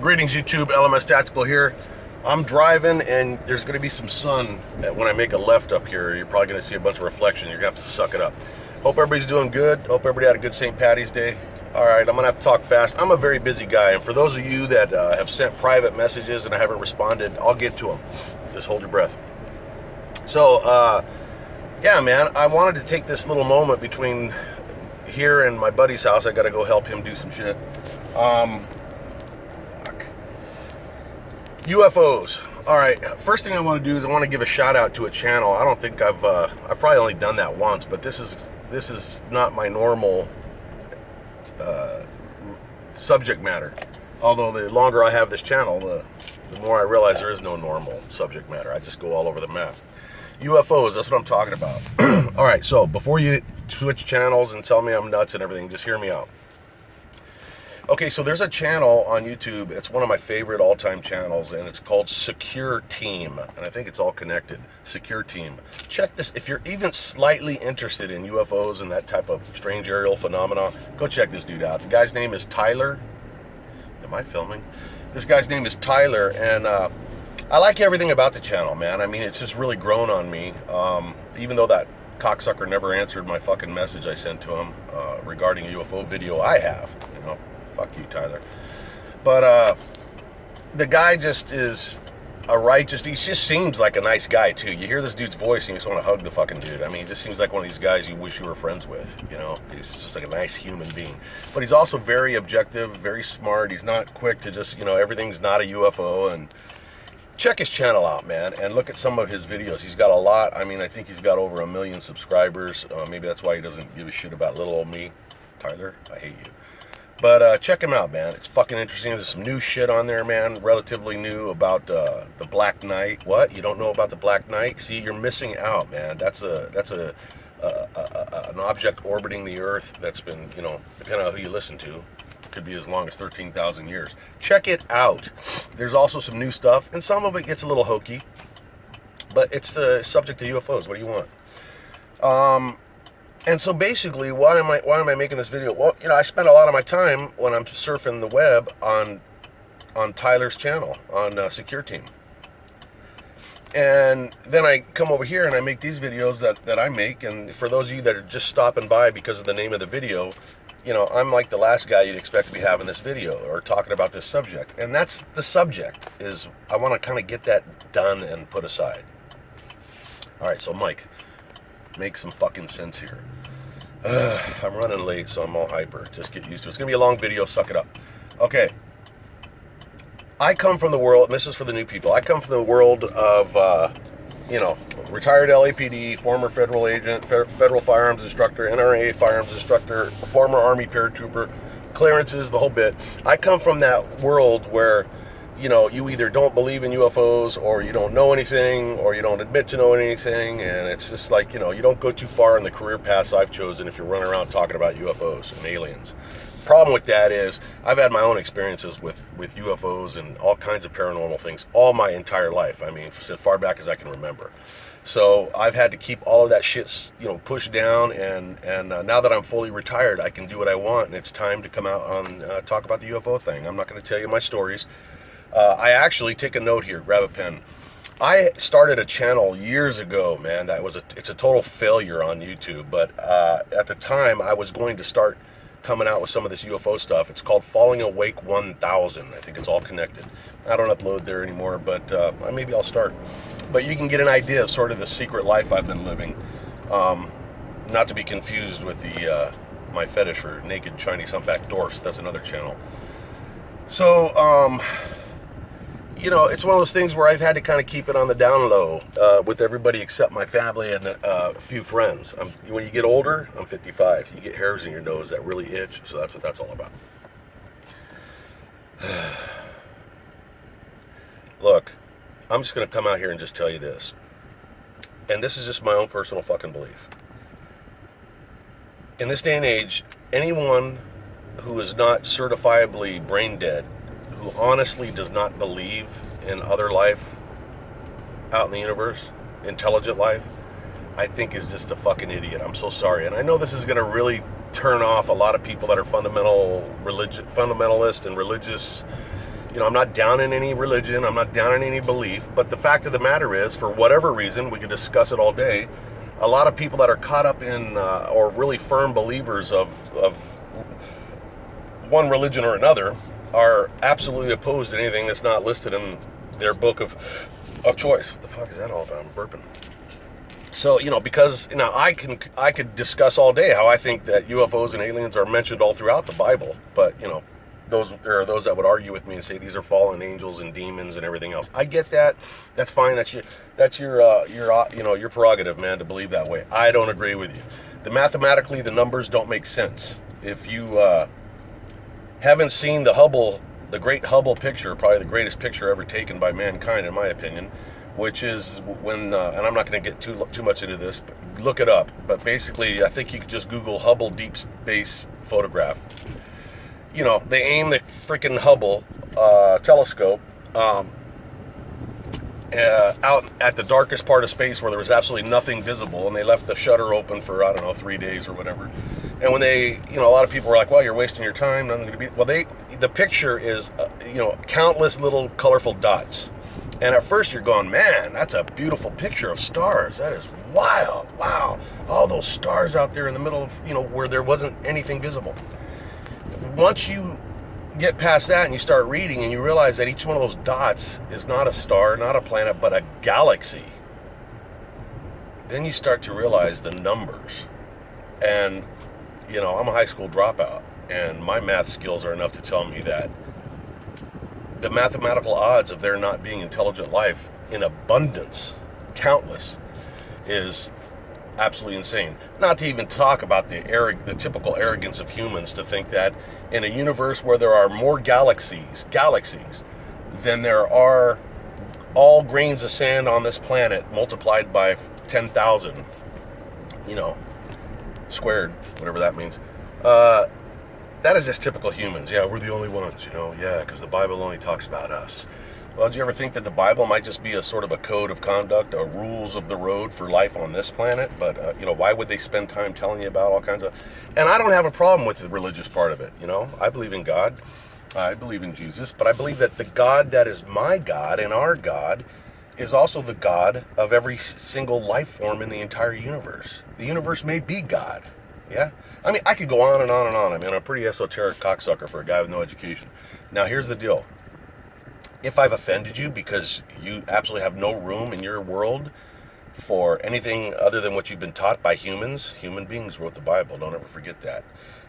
Greetings YouTube, LMS Tactical here. I'm driving and there's going to be some sun when I make a left up here. You're probably going to see a bunch of reflection. You're going to have to suck it up. Hope everybody's doing good. Hope everybody had a good St. Patty's Day. Alright, I'm going to have to talk fast. I'm a very busy guy, and for those of you that have sent private messages and I haven't responded, I'll get to them. Just hold your breath. So, yeah man, I wanted to take this little moment between here and my buddy's house. I got to go help him do some shit. UFOs. All right. First thing I want to do is I want to give a shout out to a channel. I don't think I've probably only done that once, but this is not my normal subject matter. Although the longer I have this channel, the more I realize there is no normal subject matter. I just go all over the map. UFOs. That's what I'm talking about. All right. So before you switch channels and tell me I'm nuts and everything, just hear me out. Okay, so there's a channel on YouTube. It's one of my favorite all-time channels, and it's called Secure Team, and I think it's all connected. Secure Team. Check this. If you're even slightly interested in UFOs and that type of strange aerial phenomena, go check this dude out. The guy's name is Tyler. Am I filming? This guy's name is Tyler, and I like everything about the channel, man. I mean, it's just really grown on me, even though that cocksucker never answered my fucking message I sent to him regarding a UFO video I have, you know. Fuck you, Tyler. But the guy just is a righteous. He just seems like a nice guy too. You hear this dude's voice and you just want to hug the fucking dude. I mean, he just seems like one of these guys you wish you were friends with. You know, he's just like a nice human being. But he's also very objective, very smart. He's not quick to just, you know, everything's not a UFO. And check his channel out, man, and look at some of his videos. He's got a lot. I mean, I think he's got over 1 million subscribers. Maybe that's why he doesn't give a shit about little old me. Tyler, I hate you. But check him out, man. It's fucking interesting. There's some new shit on there, man. Relatively new about the Black Knight. What? You don't know about the Black Knight? See, you're missing out, man. That's an object orbiting the Earth that's been, you know, depending on who you listen to, could be as long as 13,000 years. Check it out. There's also some new stuff, and some of it gets a little hokey, but it's the subject of UFOs. What do you want? And so basically, why am I making this video? Well, you know, I spend a lot of my time when I'm surfing the web on Tyler's channel, on Secure Team. And then I come over here and I make these videos that I make. And for those of you that are just stopping by because of the name of the video, you know, I'm like the last guy you'd expect to be having this video or talking about this subject. And that's the subject, is I want to kind of get that done and put aside. All right, so Mike, make some fucking sense here. I'm running late, so I'm all hyper. Just get used to it. It's going to be a long video. Suck it up. Okay. I come from the world, and this is for the new people. I come from the world of, you know, retired LAPD, former federal agent, federal firearms instructor, NRA firearms instructor, former Army paratrooper, clearances, the whole bit. I come from that world where, you know, you either don't believe in UFOs, or you don't know anything, or you don't admit to knowing anything, and it's just like, you know, you don't go too far in the career paths I've chosen if you're running around talking about UFOs and aliens. Problem with that is, I've had my own experiences with UFOs and all kinds of paranormal things all my entire life. I mean, as far back as I can remember. So I've had to keep all of that shit, you know, pushed down, and now that I'm fully retired, I can do what I want, and it's time to come out on talk about the UFO thing. I'm not going to tell you my stories. I actually, take a note here, grab a pen. I started a channel years ago, man. It's a total failure on YouTube. But at the time, I was going to start coming out with some of this UFO stuff. It's called Falling Awake 1000. I think it's all connected. I don't upload there anymore, but maybe I'll start. But you can get an idea of sort of the secret life I've been living. Not to be confused with my fetish for naked Chinese humpback dwarfs. That's another channel. So, you know, it's one of those things where I've had to kind of keep it on the down low with everybody except my family and a few friends. When you get older, I'm 55, you get hairs in your nose that really itch, so that's what that's all about. Look, I'm just going to come out here and just tell you this. And this is just my own personal fucking belief. In this day and age, anyone who is not certifiably brain dead, who honestly does not believe in other life out in the universe, intelligent life, I think is just a fucking idiot. I'm so sorry. And I know this is going to really turn off a lot of people that are fundamentalist and religious I'm not down in any religion. I'm not down in any belief. But the fact of the matter is, for whatever reason, we could discuss it all day, a lot of people that are caught up in or really firm believers of one religion or another are absolutely opposed to anything that's not listed in their book of choice. What the fuck is that all about? I'm burping. So, because I could discuss all day how I think that UFOs and aliens are mentioned all throughout the Bible, but there are those that would argue with me and say these are fallen angels and demons and everything else. I get that. That's fine. That's your prerogative, man, to believe that way. I don't agree with you. Mathematically, the numbers don't make sense. If you haven't seen the great Hubble picture, probably the greatest picture ever taken by mankind, in my opinion, which is when, and I'm not going to get too much into this, but look it up. But basically, I think you could just Google Hubble deep space photograph. They aim the freaking Hubble telescope out at the darkest part of space where there was absolutely nothing visible, and they left the shutter open for, 3 days or whatever. And when they, a lot of people were like, well, you're wasting your time, nothing going to be, well, the picture is, countless little colorful dots. And at first you're going, man, that's a beautiful picture of stars. That is wild. Wow. All those stars out there in the middle of, where there wasn't anything visible. Once you get past that and you start reading and you realize that each one of those dots is not a star, not a planet, but a galaxy, then you start to realize the numbers. And, I'm a high school dropout, and my math skills are enough to tell me that the mathematical odds of there not being intelligent life in abundance, countless, is absolutely insane. Not to even talk about the typical arrogance of humans to think that in a universe where there are more galaxies than there are all grains of sand on this planet multiplied by 10,000, squared, whatever that means. That is just typical humans. Yeah, we're the only ones, yeah, because the Bible only talks about us. Well, did you ever think that the Bible might just be a sort of a code of conduct, a rules of the road for life on this planet? But, why would they spend time telling you about all kinds of... And I don't have a problem with the religious part of it, I believe in God. I believe in Jesus. But I believe that the God that is my God and our God is also the God of every single life form in the entire universe. The universe may be God, yeah? I could go on and on and on. I'm a pretty esoteric cocksucker for a guy with no education. Now, here's the deal. If I've offended you because you absolutely have no room in your world for anything other than what you've been taught by humans, human beings wrote the Bible, don't ever forget that.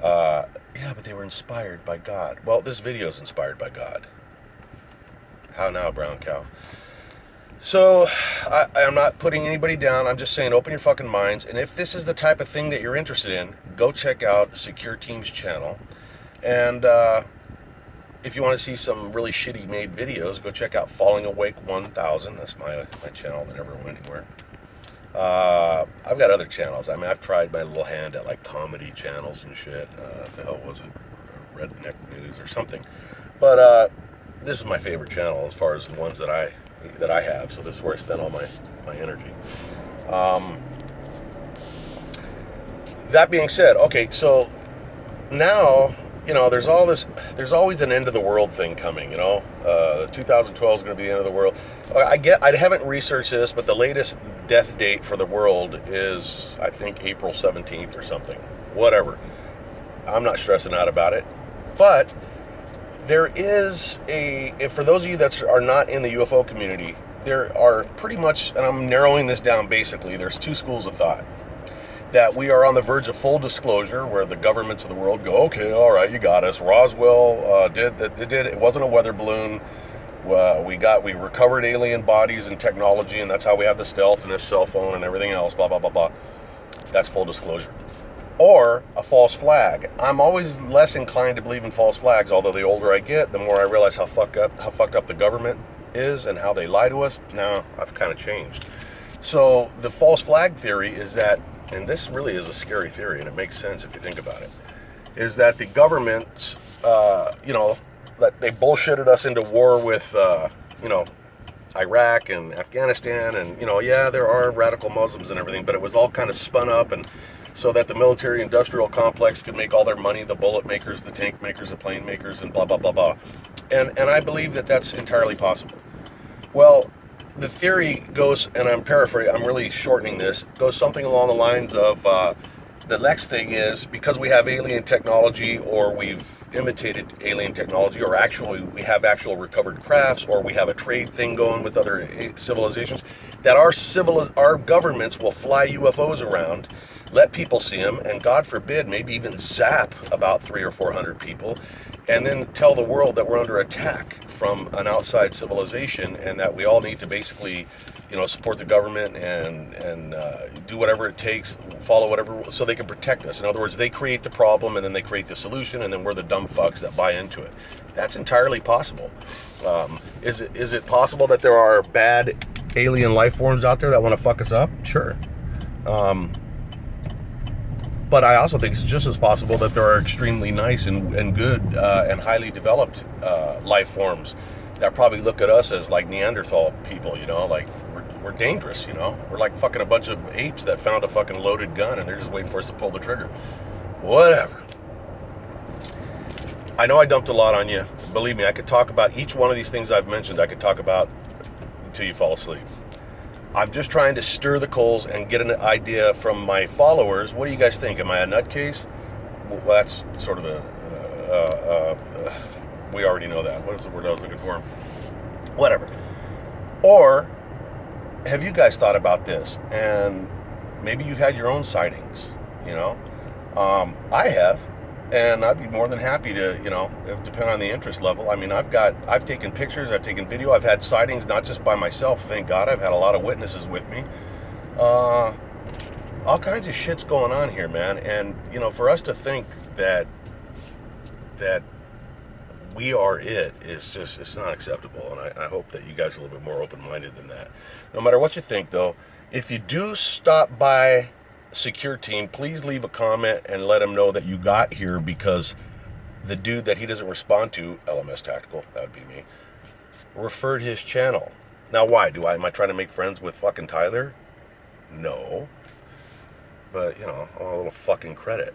Yeah, but they were inspired by God. Well, this video is inspired by God. How now, brown cow? So, I'm not putting anybody down. I'm just saying open your fucking minds. And if this is the type of thing that you're interested in, go check out Secure Team's channel. And if you want to see some really shitty made videos, go check out Falling Awake 1000. That's my channel that never went anywhere. I've got other channels. I've tried my little hand at like comedy channels and shit. What the hell was it? Redneck News or something. But this is my favorite channel as far as the ones that I have, so this is where I spend all my energy. That being said, okay, so now, there's always an end of the world thing coming, 2012 is going to be the end of the world. I haven't researched this, but the latest death date for the world is, I think, April 17th or something. Whatever. I'm not stressing out about it. But there is for those of you that are not in the UFO community, there are pretty much, and I'm narrowing this down basically, there's two schools of thought. That we are on the verge of full disclosure, where the governments of the world go, okay, all right, you got us. Roswell it wasn't a weather balloon. We recovered alien bodies and technology, and that's how we have the stealth and this cell phone and everything else, blah, blah, blah, blah. That's full disclosure. Or a false flag. I'm always less inclined to believe in false flags, although the older I get, the more I realize how fucked up the government is and how they lie to us. Now, I've kind of changed. So the false flag theory is that, and this really is a scary theory, and it makes sense if you think about it, is that the government, that they bullshitted us into war with, Iraq and Afghanistan, and, yeah, there are radical Muslims and everything, but it was all kind of spun up and so that the military industrial complex could make all their money, the bullet makers, the tank makers, the plane makers, and blah, blah, blah, blah. And I believe that that's entirely possible. Well, the theory goes, and I'm paraphrasing, I'm really shortening this, goes something along the lines of the next thing is, because we have alien technology, or we've imitated alien technology, or actually we have actual recovered crafts, or we have a trade thing going with other civilizations, that our governments will fly UFOs around, let people see them, and God forbid, maybe even zap about 300 or 400 people, and then tell the world that we're under attack from an outside civilization, and that we all need to basically, support the government and do whatever it takes, follow whatever, so they can protect us. In other words, they create the problem, and then they create the solution, and then we're the dumb fucks that buy into it. That's entirely possible. Is it possible that there are bad alien life forms out there that want to fuck us up? Sure. But I also think it's just as possible that there are extremely nice and good and highly developed life forms that probably look at us as like Neanderthal people, like we're dangerous, We're like fucking a bunch of apes that found a fucking loaded gun and they're just waiting for us to pull the trigger. Whatever. I know I dumped a lot on you. Believe me, I could talk about each one of these things I've mentioned. I could talk about until you fall asleep. I'm just trying to stir the coals and get an idea from my followers. What do you guys think? Am I a nutcase? Well, that's sort of we already know that. What is the word I was looking for? Whatever. Or have you guys thought about this? And maybe you've had your own sightings, I have. And I'd be more than happy to, depend on the interest level. I mean, I've taken pictures, I've taken video, I've had sightings, not just by myself, thank God. I've had a lot of witnesses with me. All kinds of shit's going on here, man. And, for us to think that we are it's not acceptable. And I hope that you guys are a little bit more open-minded than that. No matter what you think, though, if you do stop by Secure Team, please leave a comment and let him know that you got here, because the dude that he doesn't respond to, LMS Tactical, that would be me, referred his channel. Now why? Am I trying to make friends with fucking Tyler? No. But, I want a little fucking credit.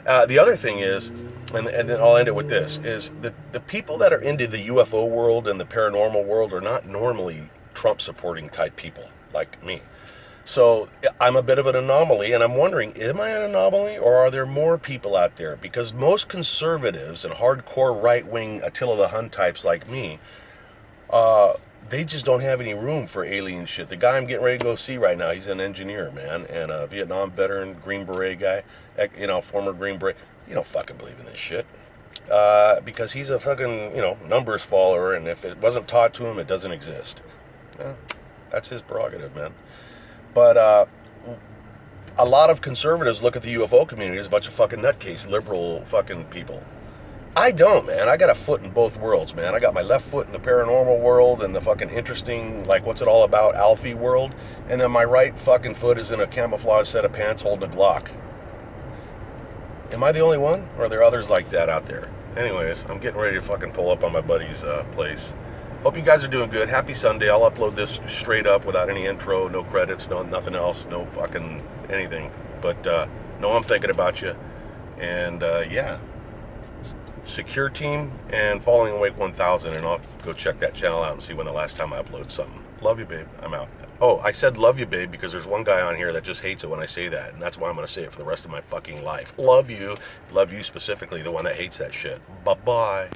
The other thing is, and then I'll end it with this, is the people that are into the UFO world and the paranormal world are not normally Trump supporting type people like me. So I'm a bit of an anomaly, and I'm wondering, am I an anomaly, or are there more people out there? Because most conservatives and hardcore right-wing Attila the Hun types like me, they just don't have any room for alien shit. The guy I'm getting ready to go see right now, he's an engineer, man, and a Vietnam veteran, Green Beret guy, former Green Beret. You don't fucking believe in this shit. Because he's a fucking, numbers follower, and if it wasn't taught to him, it doesn't exist. Yeah, that's his prerogative, man. But a lot of conservatives look at the UFO community as a bunch of fucking nutcase liberal fucking people. I don't, man. I got a foot in both worlds, man. I got my left foot in the paranormal world and the fucking interesting, like, what's it all about, Alfie world. And then my right fucking foot is in a camouflage set of pants holding a Glock. Am I the only one? Or are there others like that out there? Anyways, I'm getting ready to fucking pull up on my buddy's place. Hope you guys are doing good. Happy Sunday. I'll upload this straight up without any intro, no credits, no nothing else, no fucking anything. But know I'm thinking about you. And yeah, Secure Team and Falling Awake 1000, and I'll go check that channel out and see when the last time I uploaded something. Love you, babe. I'm out. Oh, I said love you, babe, because there's one guy on here that just hates it when I say that, and that's why I'm going to say it for the rest of my fucking life. Love you. Love you specifically, the one that hates that shit. Bye-bye.